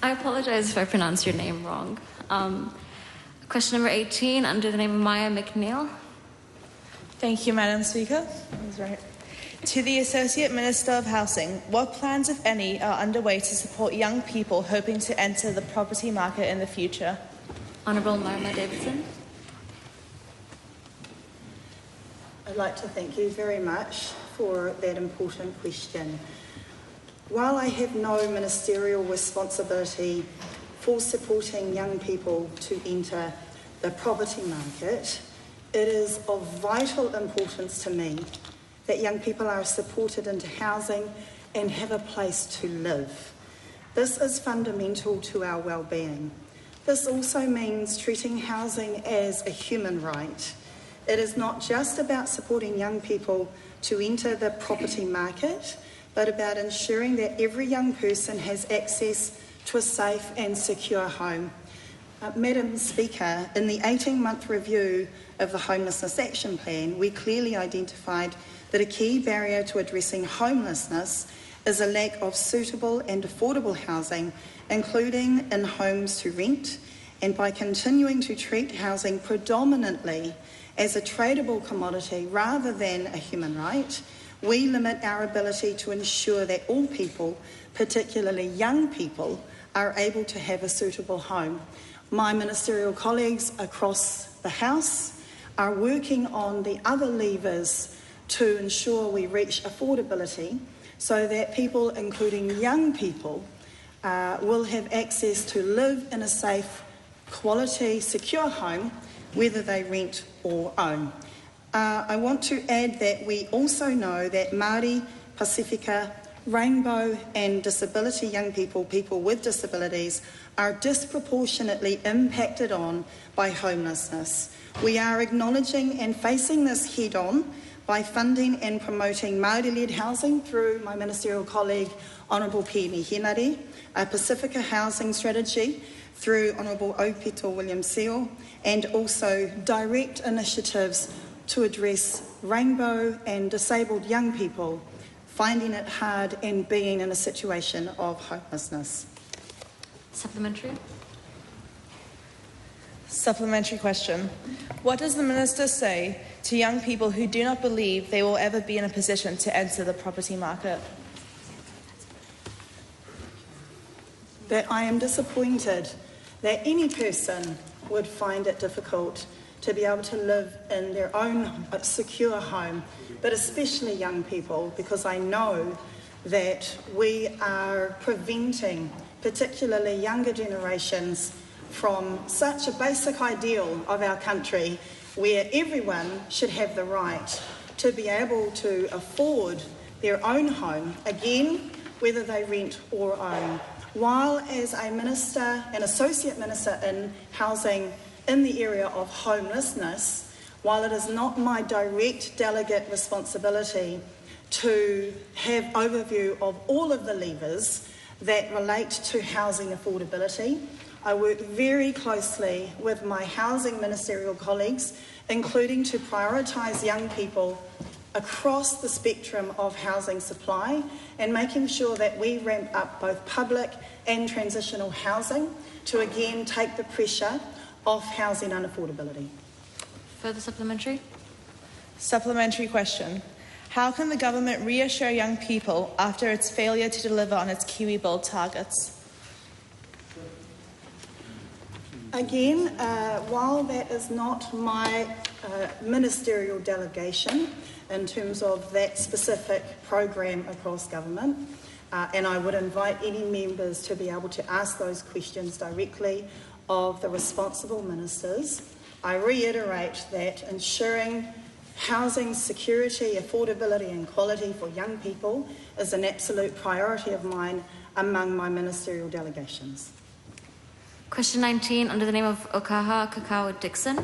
I apologise if I pronounce your name wrong. Question number 18, under the name of Maya McNeill. Thank you, Madam Speaker. That's right. To the Associate Minister of Housing, what plans, if any, are underway to support young people hoping to enter the property market in the future? Honourable Marma Davidson. I'd like to thank you very much for that important question. While I have no ministerial responsibility for supporting young people to enter the property market, it is of vital importance to me that young people are supported into housing and have a place to live. This is fundamental to our well-being. This also means treating housing as a human right. It is not just about supporting young people to enter the property market, but about ensuring that every young person has access to a safe and secure home. Madam Speaker, in the 18-month review of the Homelessness Action Plan, we clearly identified that a key barrier to addressing homelessness is a lack of suitable and affordable housing, including in homes to rent, and by continuing to treat housing predominantly as a tradable commodity rather than a human right, we limit our ability to ensure that all people, particularly young people, are able to have a suitable home. My ministerial colleagues across the House are working on the other levers to ensure we reach affordability so that people, including young people, will have access to live in a safe, quality, secure home, whether they rent or own. I want to add that we also know that Māori, Pasifika, Rainbow and disability young people, people with disabilities, are disproportionately impacted on by homelessness. We are acknowledging and facing this head-on by funding and promoting Māori-led housing through my ministerial colleague, Honourable Pēni Henare, a Pasifika housing strategy through Honourable Aupito William Seal, and also direct initiatives to address rainbow and disabled young people finding it hard and being in a situation of hopelessness. Supplementary. Supplementary question. What does the Minister say to young people who do not believe they will ever be in a position to enter the property market? That I am disappointed that any person would find it difficult to be able to live in their own secure home, but especially young people, because I know that we are preventing particularly younger generations from such a basic ideal of our country where everyone should have the right to be able to afford their own home, again, whether they rent or own. While as a minister, an associate minister in housing in the area of homelessness, while it is not my direct delegate responsibility to have overview of all of the levers that relate to housing affordability, I work very closely with my housing ministerial colleagues, including to prioritise young people across the spectrum of housing supply and making sure that we ramp up both public and transitional housing to again take the pressure off housing unaffordability. Further supplementary? Supplementary question. How can the government reassure young people after its failure to deliver on its Kiwi Build targets? Again, while that is not my ministerial delegation in terms of that specific program across government, and I would invite any members to be able to ask those questions directly of the responsible ministers, I reiterate that ensuring housing security, affordability and quality for young people is an absolute priority of mine among my ministerial delegations. Question 19, under the name of Okaha Kakao Dixon.